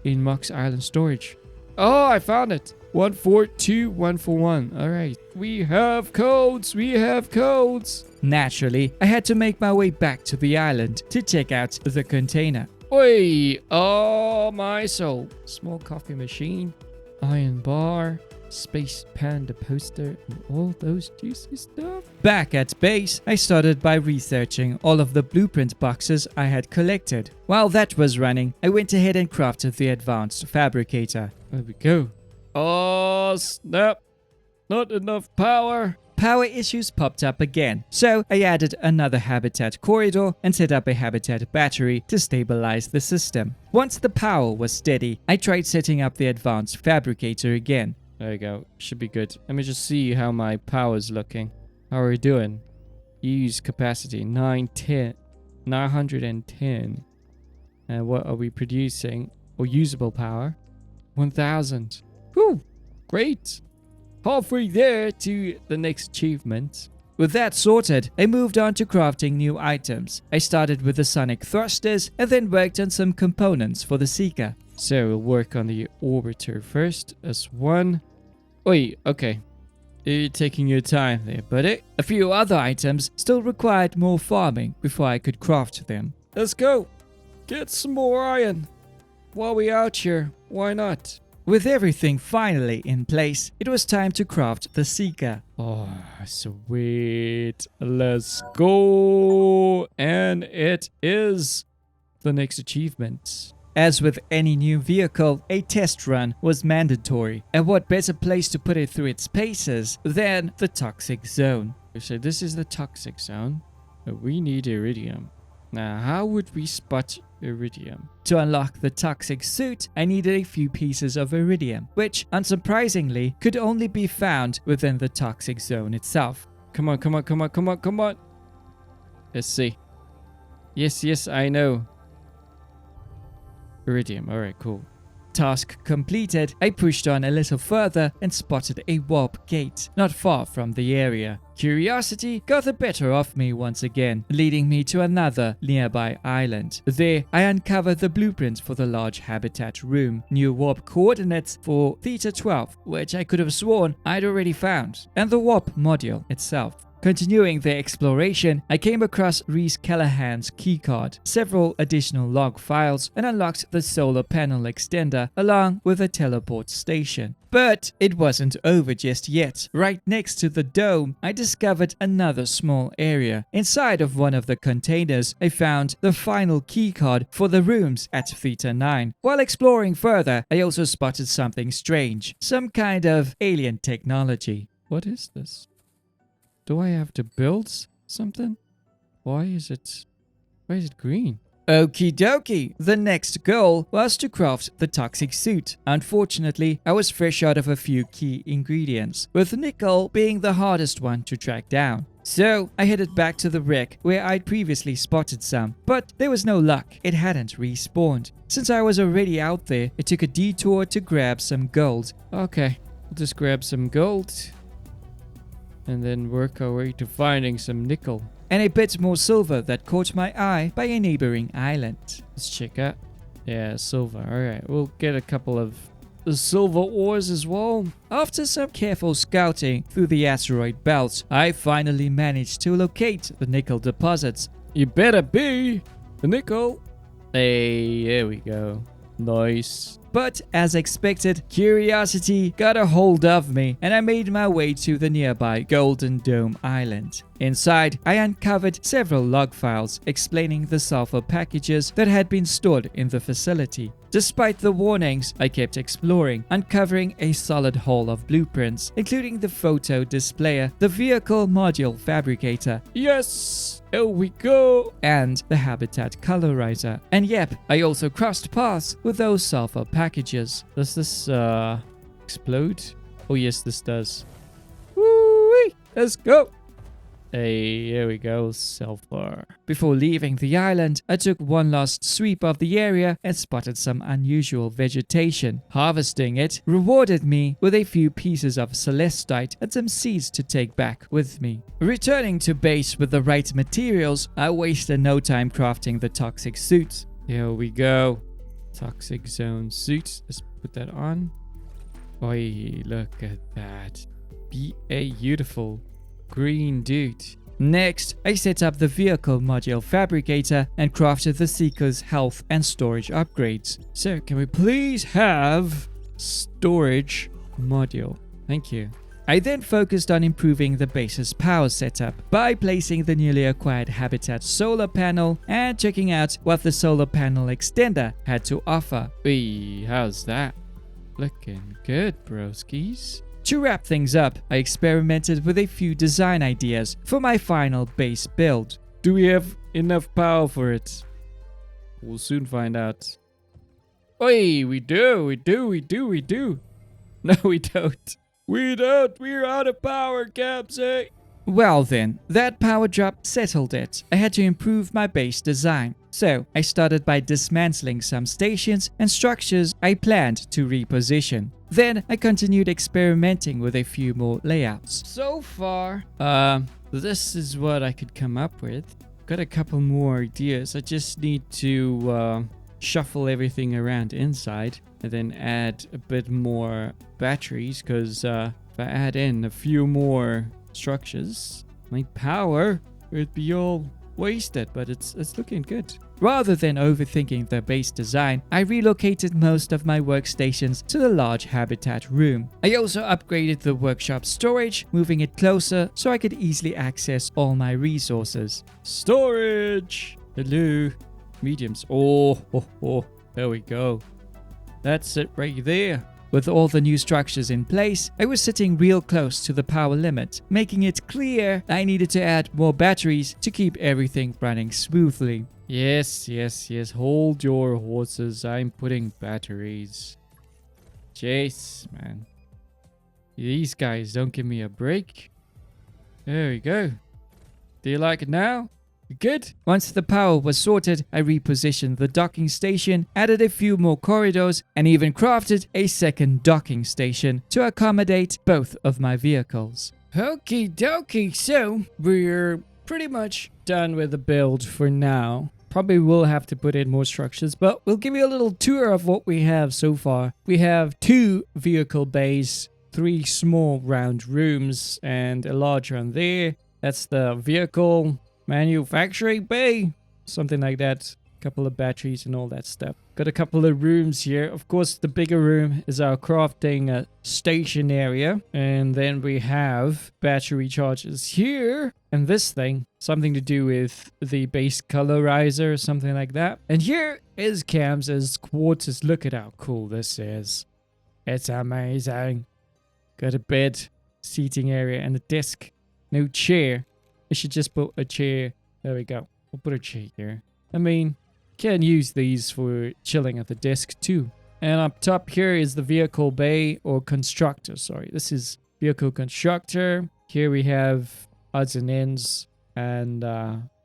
in Mox Island storage. Oh, I found it. 142141. All right. We have codes. We have codes. Naturally, I had to make my way back to the island to check out the container. Oi! Oh, my soul. Small coffee machine. Iron bar, space panda poster, and all those juicy stuff. Back at base, I started by researching all of the blueprint boxes I had collected. While that was running, I went ahead and crafted the advanced fabricator. There we go. Oh, snap. Not enough power. Power issues popped up again, so I added another habitat corridor and set up a habitat battery to stabilize the system. Once the power was steady, I tried setting up the advanced fabricator again. There you go, should be good. Let me just see how my power's looking. How are we doing? Use capacity 910. And what are we producing? Or usable power? 1000. Whew, great. Halfway there to the next achievement. With that sorted, I moved on to crafting new items. I started with the sonic thrusters and then worked on some components for the Seeker. So we'll work on the orbiter first as one. Oi, okay. You're taking your time there, buddy. A few other items still required more farming before I could craft them. Let's go. Get some more iron. While we out here, why not? With everything finally in place, it was time to craft the Seeker. Oh, sweet. Let's go. And it is the next achievement. As with any new vehicle, a test run was mandatory. And what better place to put it through its paces than the toxic zone? So this is the toxic zone. We need iridium. Now, how would we spot iridium? To unlock the toxic suit, I needed a few pieces of iridium, which, unsurprisingly, could only be found within the toxic zone itself. Come on, come on, come on, come on, come on. Let's see. Yes, I know. Iridium, alright, cool. Task completed, I pushed on a little further and spotted a warp gate not far from the area. Curiosity got the better of me once again, leading me to another nearby island. There, I uncovered the blueprint for the large habitat room, new warp coordinates for Theta 12, which I could have sworn I'd already found, and the warp module itself. Continuing the exploration, I came across Reese Callahan's keycard, several additional log files, and unlocked the solar panel extender along with a teleport station. But it wasn't over just yet. Right next to the dome, I discovered another small area. Inside of one of the containers, I found the final keycard for the rooms at Theta 9. While exploring further, I also spotted something strange. Some kind of alien technology. What is this? Do I have to build something? Why is it green? Okie dokie. The next goal was to craft the toxic suit. Unfortunately, I was fresh out of a few key ingredients, with nickel being the hardest one to track down. So I headed back to the wreck where I'd previously spotted some, but there was no luck. It hadn't respawned. Since I was already out there, I took a detour to grab some gold. Okay, we'll just grab some gold and then work our way to finding some nickel. And a bit more silver that caught my eye by a neighboring island. Let's check out. Yeah, silver. Alright, we'll get a couple of silver ores as well. After some careful scouting through the asteroid belt, I finally managed to locate the nickel deposits. You better be the nickel. Hey, there we go. Nice. But as expected, curiosity got a hold of me and I made my way to the nearby Golden Dome Island. Inside, I uncovered several log files explaining the sulfur packages that had been stored in the facility. Despite the warnings, I kept exploring, uncovering a solid haul of blueprints, including the photo displayer, the vehicle module fabricator, yes, here we go, and the habitat colorizer. And yep, I also crossed paths with those sulfur packages. Does this explode? Oh yes, this does. Woo-wee! Let's go! Hey, here we go, sulfur. Before leaving the island, I took one last sweep of the area and spotted some unusual vegetation. Harvesting it rewarded me with a few pieces of Celestite and some seeds to take back with me. Returning to base with the right materials, I wasted no time crafting the toxic suit. Here we go. Toxic zone suit. Let's put that on. Oi, look at that. Beautiful. Green dude. Next, I set up the vehicle module fabricator and crafted the Seeker's health and storage upgrades. So, can we please have storage module? Thank you. I then focused on improving the base's power setup by placing the newly acquired Habitat solar panel and checking out what the solar panel extender had to offer. Hey, how's that? Looking good, broskies. To wrap things up, I experimented with a few design ideas for my final base build. Do we have enough power for it? We'll soon find out. Oi, we do. No, we don't. We're out of power, Kamz. Well then, that power drop settled it. I had to improve my base design. So, I started by dismantling some stations and structures I planned to reposition. Then, I continued experimenting with a few more layouts. So far, this is what I could come up with. Got a couple more ideas. I just need to shuffle everything around inside and then add a bit more batteries, because if I add in a few more structures, my power would be all wasted, but it's looking good. Rather than overthinking the base design, I relocated most of my workstations to the large habitat room. I also upgraded the workshop storage, moving it closer so I could easily access all my resources. Storage! Hello. Mediums. Oh, there we go. That's it right there. With all the new structures in place, I was sitting real close to the power limit, making it clear I needed to add more batteries to keep everything running smoothly. Yes. Hold your horses. I'm putting batteries. Jeez, man. These guys don't give me a break. There we go. Do you like it now? Good. Once the power was sorted, I repositioned the docking station, added a few more corridors, and even crafted a second docking station to accommodate both of my vehicles. Okie dokie, so we're pretty much done with the build for now. Probably will have to put in more structures, but we'll give you a little tour of what we have so far. We have 2 vehicle bays, 3 small round rooms, and a large one there. That's the vehicle manufacturing bay, something like that. Couple of batteries and all that stuff. Got a couple of rooms here. Of course, the bigger room is our crafting station area. And then we have battery chargers here. And this thing, something to do with the base colorizer or something like that. And here is Kamz's quarters. Look at how cool this is. It's amazing. Got a bed, seating area, and a desk. No chair. I should just put a chair. There we go. We'll put a chair here. I mean, can use these for chilling at the desk too. And up top here is the vehicle bay or constructor. Sorry, this is vehicle constructor. Here we have odds and ends. And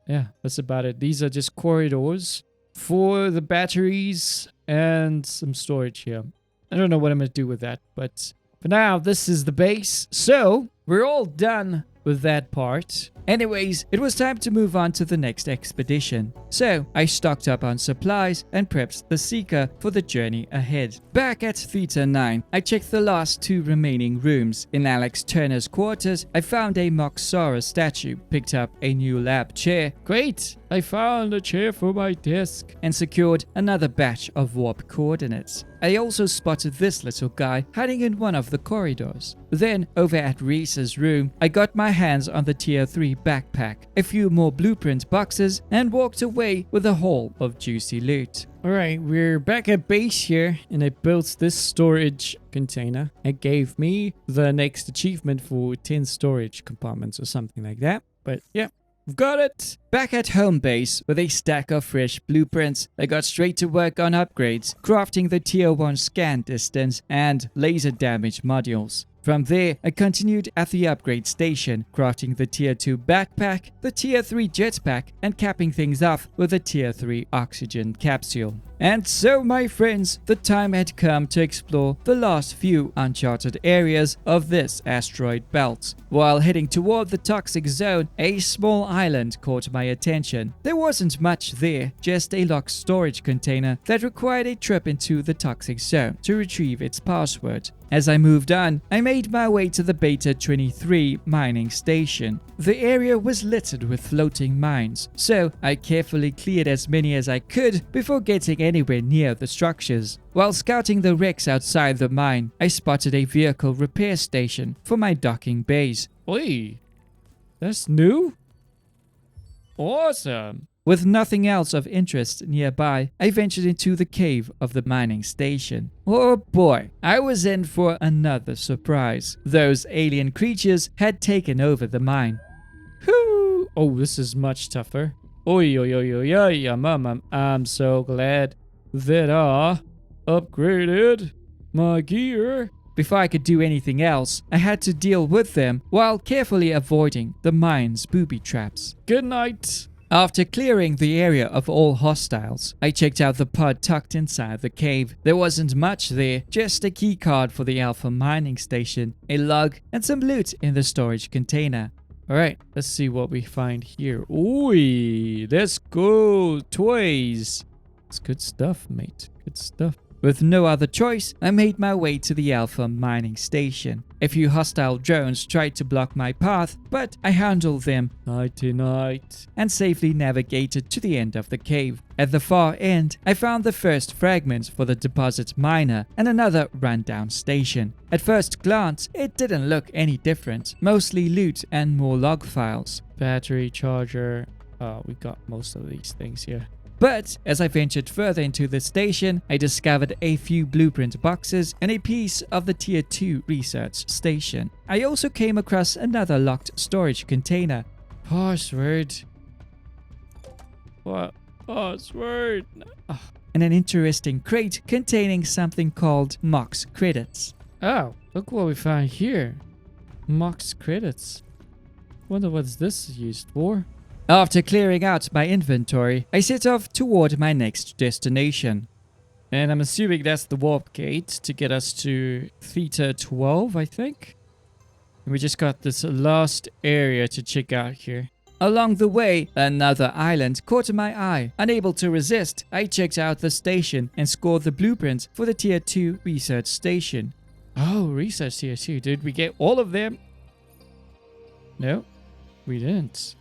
yeah, that's about it. These are just corridors for the batteries and some storage here. I don't know what I'm going to do with that, but for now, this is the base. So we're all done with that part. Anyways, it was time to move on to the next expedition. So I stocked up on supplies and prepped the Seeker for the journey ahead. Back at Theta 9, I checked the last 2 remaining rooms. In Alex Turner's quarters, I found a Moxara statue, picked up a new lab chair. Great! I found a chair for my desk. And secured another batch of warp coordinates. I also spotted this little guy hiding in one of the corridors. Then, over at Reese's room, I got my hands on the tier 3 backpack, a few more blueprint boxes, and walked away with a haul of juicy loot. Alright, we're back at base here, and I built this storage container. It gave me the next achievement for 10 storage compartments or something like that. But yeah, we've got it! Back at home base, with a stack of fresh blueprints, I got straight to work on upgrades, crafting the tier 1 scan distance and laser damage modules. From there, I continued at the upgrade station, crafting the tier 2 backpack, the tier 3 jetpack, and capping things off with a tier 3 oxygen capsule. And so, my friends, the time had come to explore the last few uncharted areas of this asteroid belt. While heading toward the toxic zone, a small island caught my attention. There wasn't much there, just a locked storage container that required a trip into the toxic zone to retrieve its password. As I moved on, I made my way to the Beta 23 mining station. The area was littered with floating mines, so I carefully cleared as many as I could before getting anywhere near the structures. While scouting the wrecks outside the mine, I spotted a vehicle repair station for my docking bays. Oi, that's new? Awesome! With nothing else of interest nearby, I ventured into the cave of the mining station. Oh boy, I was in for another surprise. Those alien creatures had taken over the mine. Whoo! Oh, this is much tougher. Oi, oi, oi, oi, oi, mama. I'm so glad that I upgraded my gear. Before I could do anything else, I had to deal with them while carefully avoiding the mine's booby traps. Good night. After clearing the area of all hostiles, I checked out the pod tucked inside the cave. There wasn't much there, just a key card for the Alpha mining station, a log, and some loot in the storage container. Alright, let's see what we find here. Oi, let's go, toys. It's good stuff, mate, good stuff. With no other choice, I made my way to the Alpha mining station. A few hostile drones tried to block my path, but I handled them nighty-night and safely navigated to the end of the cave. At the far end, I found the first fragments for the deposit miner and another rundown station. At first glance, it didn't look any different, mostly loot and more log files. Battery charger. Oh, we got most of these things here. But as I ventured further into the station, I discovered a few blueprint boxes and a piece of the tier 2 research station. I also came across another locked storage container. Password. What? Password. Oh. And an interesting crate containing something called Mox credits. Oh, look what we found here. Mox credits. Wonder what this is used for. After clearing out my inventory, I set off toward my next destination. And I'm assuming that's the warp gate to get us to Theta 12, I think. And we just got this last area to check out here. Along the way, another island caught my eye. Unable to resist, I checked out the station and scored the blueprint for the Tier 2 research station. Oh, research Tier 2. Did we get all of them? No, we didn't.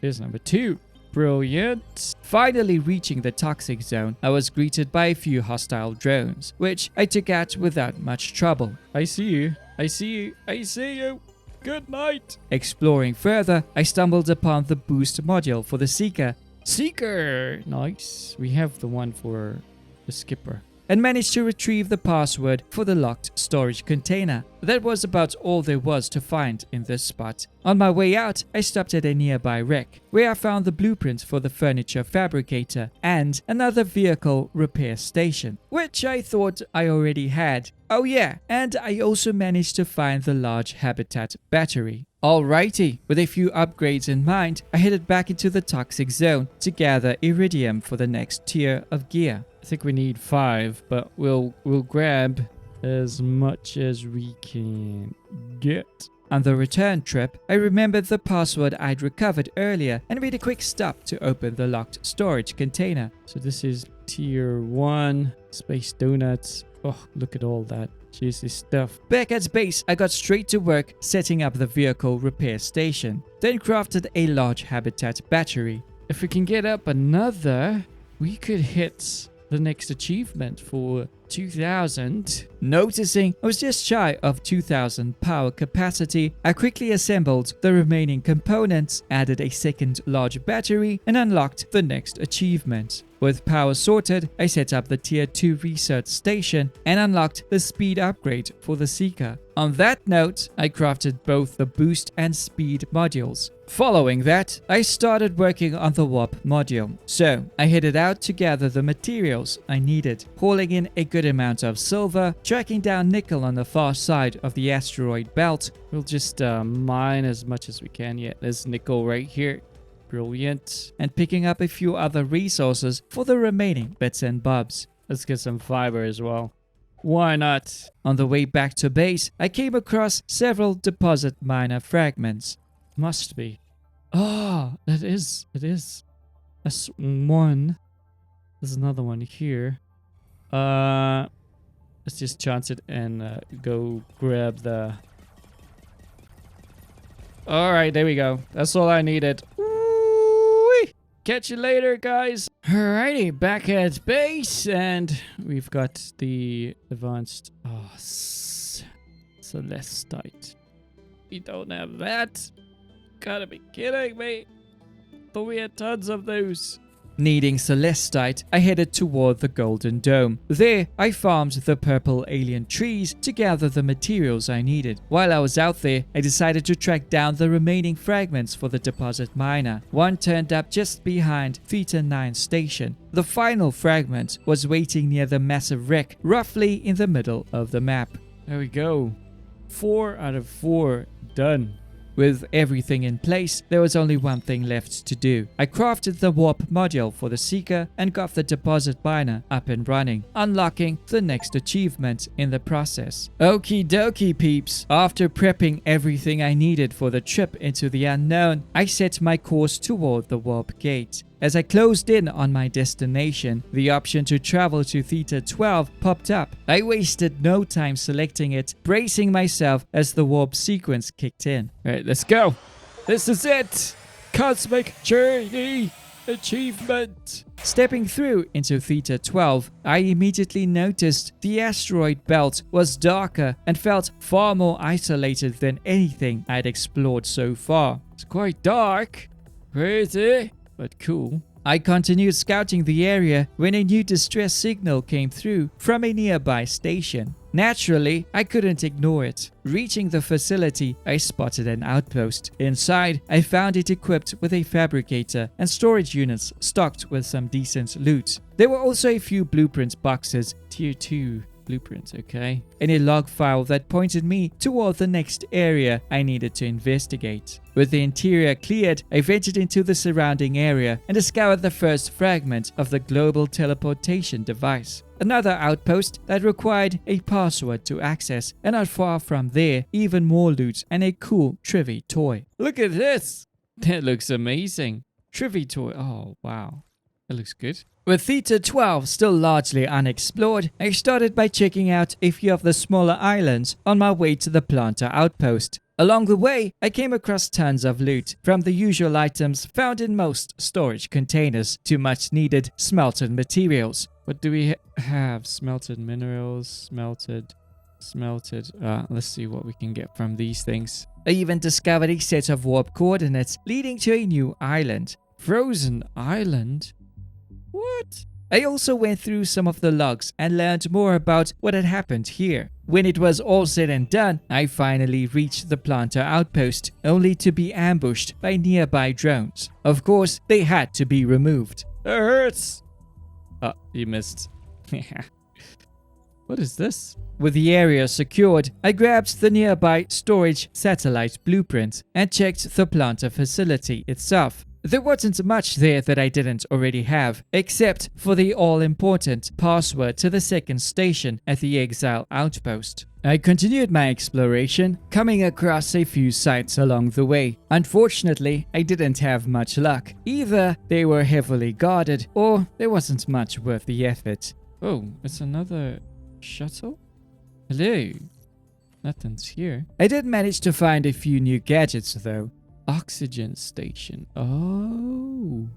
Here's number 2. Brilliant. Finally reaching the toxic zone, I was greeted by a few hostile drones, which I took out without much trouble. I see you. I see you. I see you. Good night. Exploring further, I stumbled upon the boost module for the Seeker. Seeker! Nice. We have the one for the Skipper. And managed to retrieve the password for the locked storage container. That was about all there was to find in this spot. On my way out, I stopped at a nearby wreck, where I found the blueprint for the furniture fabricator and another vehicle repair station, which I thought I already had. Oh yeah, and I also managed to find the large habitat battery. Alrighty, with a few upgrades in mind, I headed back into the toxic zone to gather iridium for the next tier of gear. I think we need 5, but we'll grab as much as we can get. On the return trip, I remembered the password I'd recovered earlier and made a quick stop to open the locked storage container. So this is tier 1, space donuts. Oh, look at all that juicy stuff. Back at base, I got straight to work setting up the vehicle repair station, then crafted a large habitat battery. If we can get up another, we could hit the next achievement for 2000. Noticing I was just shy of 2000 power capacity, I quickly assembled the remaining components, added a second large battery, and unlocked the next achievement. With power sorted, I set up the tier 2 research station and unlocked the speed upgrade for the Seeker. On that note, I crafted both the boost and speed modules. Following that, I started working on the warp module. So, I headed out to gather the materials I needed, hauling in a good amount of silver, tracking down nickel on the far side of the asteroid belt. We'll just mine as much as we can. Yeah, there's nickel right here. Brilliant. And picking up a few other resources for the remaining bits and bobs. Let's get some fiber as well. Why not? On the way back to base, I came across several deposit miner fragments. Must be. Oh, it is. That's one. There's another one here. Let's just chance it and go grab the... Alright, there we go. That's all I needed. Catch you later, guys. Alrighty, back at base, and we've got the advanced Celestite. We don't have that. Gotta be kidding me. But we had tons of those. Needing Celestite, I headed toward the Golden Dome. There, I farmed the purple alien trees to gather the materials I needed. While I was out there, I decided to track down the remaining fragments for the deposit miner. One turned up just behind Theta 9 station. The final fragment was waiting near the massive wreck, roughly in the middle of the map. There we go. 4 out of 4 done. With everything in place, there was only one thing left to do. I crafted the warp module for the Seeker and got the deposit miner up and running, unlocking the next achievement in the process. Okie dokie peeps, after prepping everything I needed for the trip into the unknown, I set my course toward the warp gate. As I closed in on my destination, the option to travel to Theta 12 popped up. I wasted no time selecting it, bracing myself as the warp sequence kicked in. Alright, let's go. This is it. Cosmic Journey Achievement. Stepping through into Theta 12, I immediately noticed the asteroid belt was darker and felt far more isolated than anything I'd explored so far. It's quite dark. Pretty, but cool. I continued scouting the area when a new distress signal came through from a nearby station. Naturally, I couldn't ignore it. Reaching the facility, I spotted an outpost. Inside, I found it equipped with a fabricator and storage units stocked with some decent loot. There were also a few blueprint boxes, tier 2 blueprints, okay, and a log file that pointed me toward the next area I needed to investigate. With the interior cleared, I ventured into the surrounding area and discovered the first fragment of the global teleportation device. Another outpost that required a password to access, and not far from there, even more loot and a cool Trivy toy. Look at this! That looks amazing. Trivy toy, oh wow, that looks good. With Theta 12 still largely unexplored, I started by checking out a few of the smaller islands on my way to the planter outpost. Along the way, I came across tons of loot, from the usual items found in most storage containers to much needed smelted materials. What do we have? Smelted minerals, smelted. Let's see what we can get from these things. I even discovered a set of warp coordinates leading to a new island. Frozen Island? What? I also went through some of the logs and learned more about what had happened here. When it was all said and done, I finally reached the planter outpost, only to be ambushed by nearby drones. Of course, they had to be removed. It hurts! Oh, you missed. What is this? With the area secured, I grabbed the nearby storage satellite blueprint and checked the planter facility itself. There wasn't much there that I didn't already have, except for the all-important password to the second station at the Exile outpost. I continued my exploration, coming across a few sites along the way. Unfortunately, I didn't have much luck. Either they were heavily guarded, or there wasn't much worth the effort. Oh, it's another shuttle? Hello? Nothing's here. I did manage to find a few new gadgets though. Oxygen station. Oh,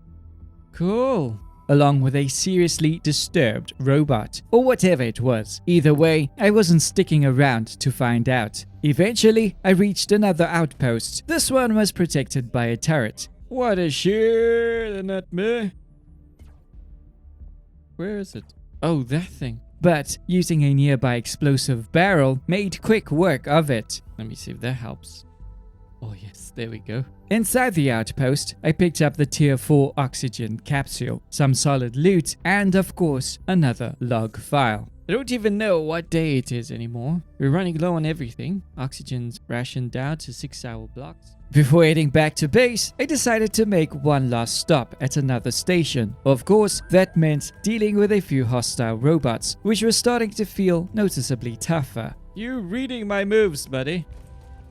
cool. Along with a seriously disturbed robot, or whatever it was. Either way, I wasn't sticking around to find out. Eventually, I reached another outpost. This one was protected by a turret. What a sheer nightmare. Where is it? Oh, that thing. But using a nearby explosive barrel made quick work of it. Let me see if that helps. Oh yes, there we go. Inside the outpost, I picked up the tier 4 oxygen capsule, some solid loot, and of course, another log file. I don't even know what day it is anymore. We're running low on everything. Oxygen's rationed down to 6-hour blocks. Before heading back to base, I decided to make one last stop at another station. Of course, that meant dealing with a few hostile robots, which were starting to feel noticeably tougher. You reading my moves, buddy?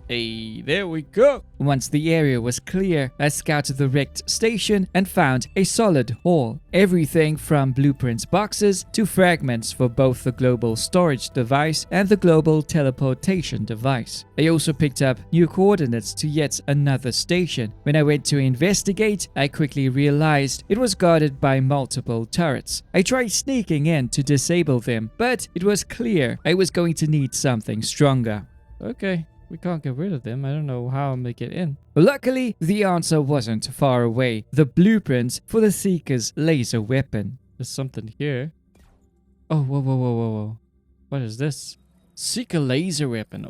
Hey, there we go. Once the area was clear, I scouted the wrecked station and found a solid haul. Everything from blueprint boxes to fragments for both the global storage device and the global teleportation device. I also picked up new coordinates to yet another station. When I went to investigate, I quickly realized it was guarded by multiple turrets. I tried sneaking in to disable them, but it was clear I was going to need something stronger. Okay. We can't get rid of them. I don't know how I'm gonna get in. Luckily, the answer wasn't far away. The blueprint for the Seeker's laser weapon. There's something here. Oh, whoa. What is this? Seeker laser weapon.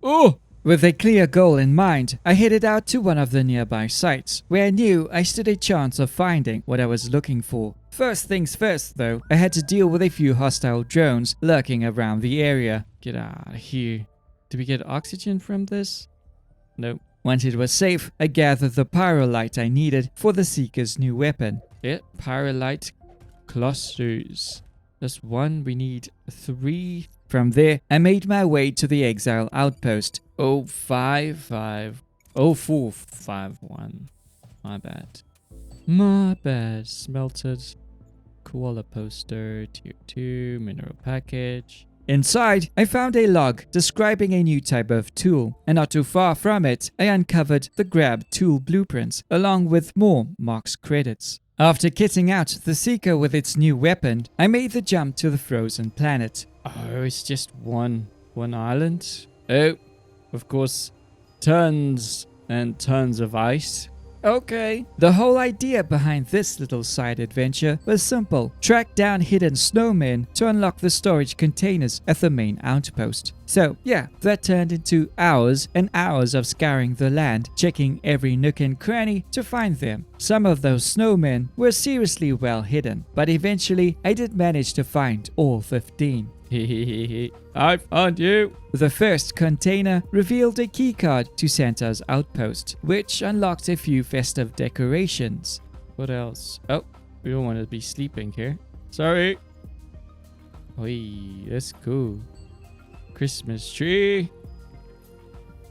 Oh! With a clear goal in mind, I headed out to one of the nearby sites, where I knew I stood a chance of finding what I was looking for. First things first, though, I had to deal with a few hostile drones lurking around the area. Get out of here. Did we get oxygen from this? Nope. Once it was safe, I gathered the pyrolite I needed for the Seeker's new weapon. Yeah, pyrolite clusters. That's 1, we need 3. From there, I made my way to the Exile outpost. 0451. My bad. Smelted. Koala poster. Tier 2. Mineral package. Inside, I found a log describing a new type of tool, and not too far from it, I uncovered the grab tool blueprints, along with more Mark's credits. After kitting out the Seeker with its new weapon, I made the jump to the frozen planet. Oh, it's just one island? Oh, of course, tons and tons of ice. Okay. The whole idea behind this little side adventure was simple. Track down hidden snowmen to unlock the storage containers at the main outpost. So yeah, that turned into hours and hours of scouring the land, checking every nook and cranny to find them. Some of those snowmen were seriously well hidden, but eventually I did manage to find all 15. I found you! The first container revealed a keycard to Santa's outpost, which unlocked a few festive decorations. What else? Oh, we don't want to be sleeping here. Sorry. Oi, that's cool. Christmas tree.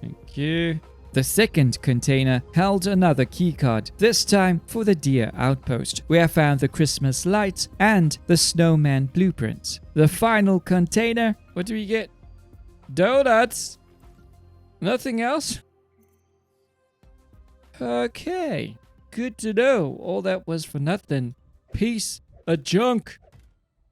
Thank you. The second container held another keycard, this time for the Deer outpost, where I found the Christmas lights and the snowman blueprints. The final container, what do we get? Donuts! Nothing else? Okay. Good to know. All that was for nothing. Piece of junk.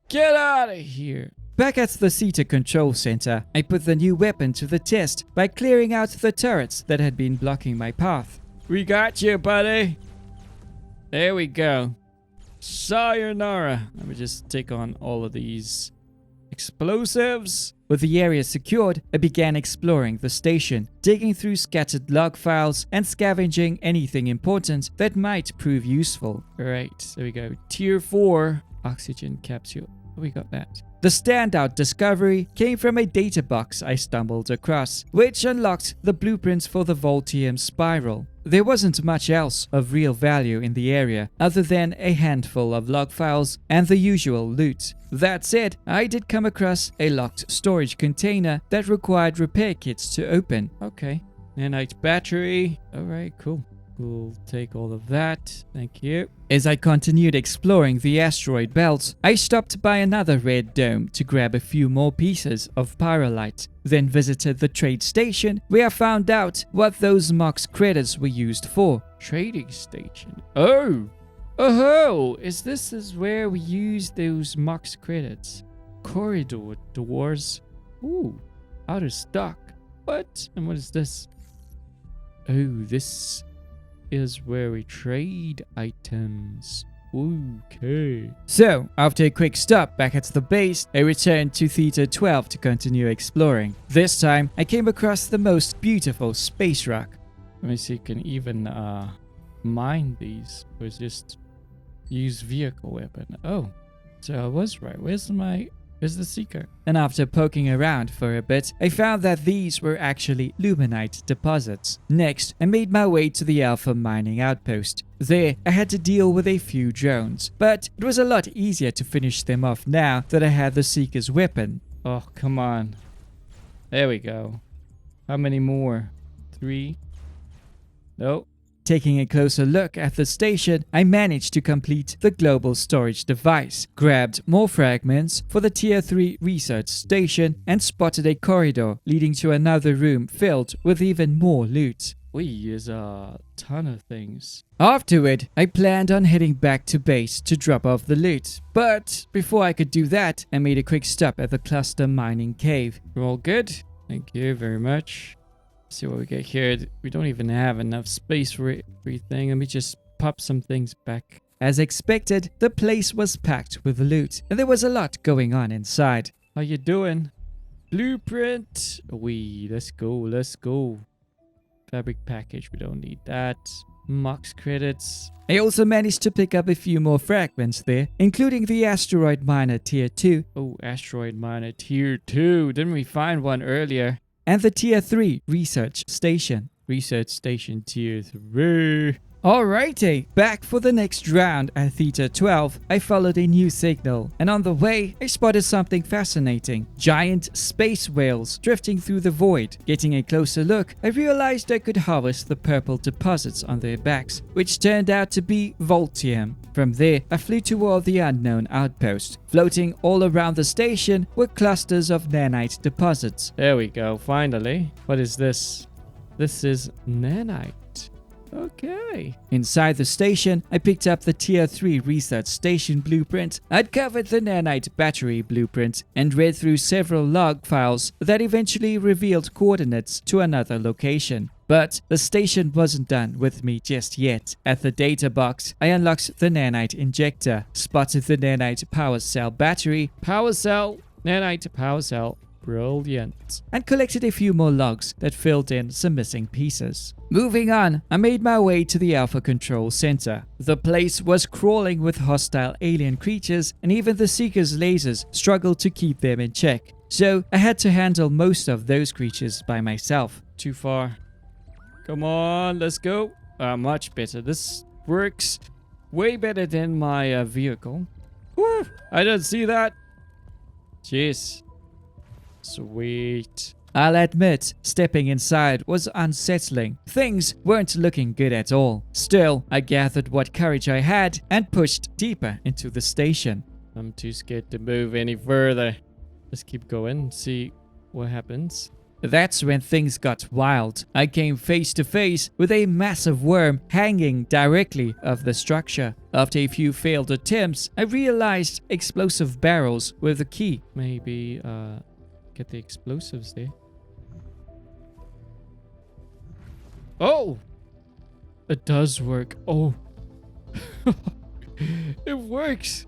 Get out of here. Back at the Theta control center, I put the new weapon to the test by clearing out the turrets that had been blocking my path. We got you, buddy. There we go. Sayonara. Let me just take on all of these explosives. With the area secured, I began exploring the station, digging through scattered log files and scavenging anything important that might prove useful. Alright, there we go. Tier 4 oxygen capsule. We got that. The standout discovery came from a data box I stumbled across, which unlocked the blueprints for the Voltium spiral. There wasn't much else of real value in the area other than a handful of log files and the usual loot. That said, I did come across a locked storage container that required repair kits to open. Okay. Nanite battery. Alright, cool. We'll take all of that. Thank you. As I continued exploring the asteroid belt, I stopped by another red dome to grab a few more pieces of pyrolite. Then visited the trade station where I found out what those Mox credits were used for. Trading station. Oh, is this where we use those Mox credits? Corridor doors. Ooh, out of stock. What? And what is this? Oh, this is where we trade items. Okay. So, after a quick stop back at the base, I returned to Theta 12 to continue exploring. This time, I came across the most beautiful space rock. Let me see if you can even mine these. Or just use vehicle weapon. Oh, so I was right. Where's the seeker? And after poking around for a bit, I found that these were actually luminite deposits. Next, I made my way to the Alpha mining outpost. There, I had to deal with a few drones, but it was a lot easier to finish them off now that I had the seeker's weapon. Oh, come on. There we go. How many more? 3? Nope. Taking a closer look at the station, I managed to complete the global storage device, grabbed more fragments for the Tier 3 research station, and spotted a corridor leading to another room filled with even more loot. There's a ton of things. Afterward, I planned on heading back to base to drop off the loot. But before I could do that, I made a quick stop at the cluster mining cave. We're all good? Thank you very much. See what we get here. We don't even have enough space for everything. Let me just pop some things back. As expected, the place was packed with loot, and there was a lot going on inside. How you doing? Blueprint. Let's go. Fabric package. We don't need that. Mox credits. I also managed to pick up a few more fragments there, including the asteroid miner tier 2. Oh, asteroid miner tier 2. Didn't we find one earlier? And the Tier 3 research station. Research station Tier 3. Alrighty, back for the next round at Theta 12, I followed a new signal, and on the way, I spotted something fascinating. Giant space whales drifting through the void. Getting a closer look, I realized I could harvest the purple deposits on their backs, which turned out to be Voltium. From there, I flew toward the unknown outpost. Floating all around the station were clusters of nanite deposits. There we go, finally. What is this? This is nanite. Okay. Inside the station, I picked up the Tier 3 research station blueprint. I'd covered the nanite battery blueprint and read through several log files that eventually revealed coordinates to another location. But the station wasn't done with me just yet. At the data box, I unlocked the nanite injector, spotted the nanite power cell battery, nanite power cell, brilliant, and collected a few more logs that filled in some missing pieces. Moving on, I made my way to the Alpha Control Center. The place was crawling with hostile alien creatures, and even the Seeker's lasers struggled to keep them in check. So I had to handle most of those creatures by myself. Too far. Come on, let's go. Much better. This works way better than my vehicle. Woo! I didn't see that. Jeez. Sweet. I'll admit, stepping inside was unsettling. Things weren't looking good at all. Still, I gathered what courage I had and pushed deeper into the station. I'm too scared to move any further. Let's keep going and see what happens. That's when things got wild. I came face to face with a massive worm hanging directly off the structure. After a few failed attempts, I realized explosive barrels were the key. Maybe, get the explosives there. Oh! It does work. Oh. It works!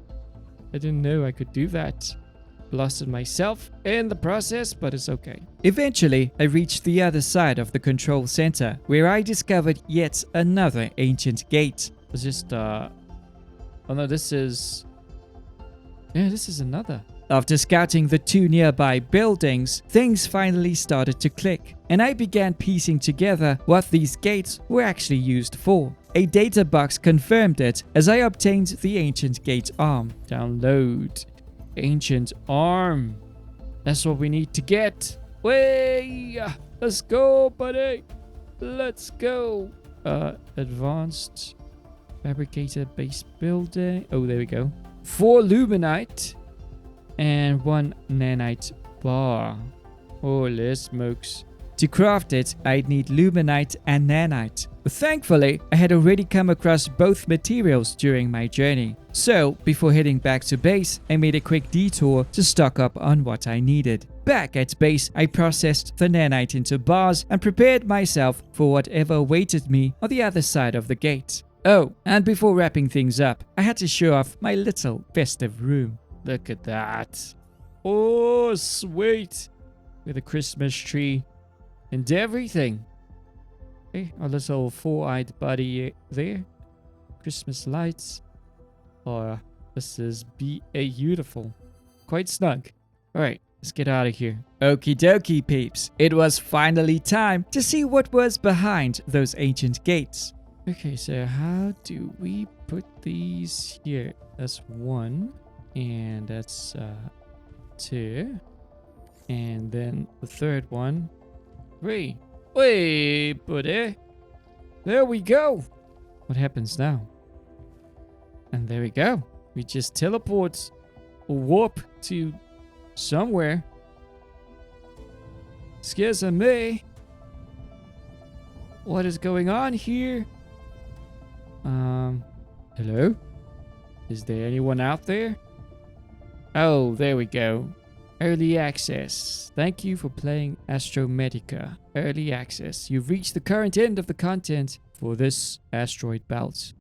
I didn't know I could do that. Blasted myself in the process, but it's okay. Eventually, I reached the other side of the control center, where I discovered yet another ancient gate. It's just, oh no, this is... Yeah, this is another. After scouting the two nearby buildings, things finally started to click, and I began piecing together what these gates were actually used for. A data box confirmed it as I obtained the ancient gate arm. Download. Ancient arm. That's what we need to get. Way! Let's go, buddy. Let's go. Advanced fabricator base building. Oh, there we go. 4 luminite and 1 nanite bar. Holy smokes. To craft it, I'd need luminite and nanite. Thankfully, I had already come across both materials during my journey. So, before heading back to base, I made a quick detour to stock up on what I needed. Back at base, I processed the nanite into bars and prepared myself for whatever awaited me on the other side of the gate. Oh, and before wrapping things up, I had to show off my little festive room. Look at that. Oh, sweet. With a Christmas tree and everything. Okay, our little 4-eyed buddy there. Christmas lights. Oh, this is beautiful. Quite snug. Alright, let's get out of here. Okie dokie, peeps. It was finally time to see what was behind those ancient gates. Okay, so how do we put these here? That's 1. And that's 2. And then the third one. 3. Wait, buddy. There we go. What happens now? And there we go. We just teleport or warp to somewhere. Excuse me. What is going on here? Hello? Is there anyone out there? Oh, there we go. Early Access. Thank you for playing Astrometica Early Access. You've reached the current end of the content for this asteroid belt.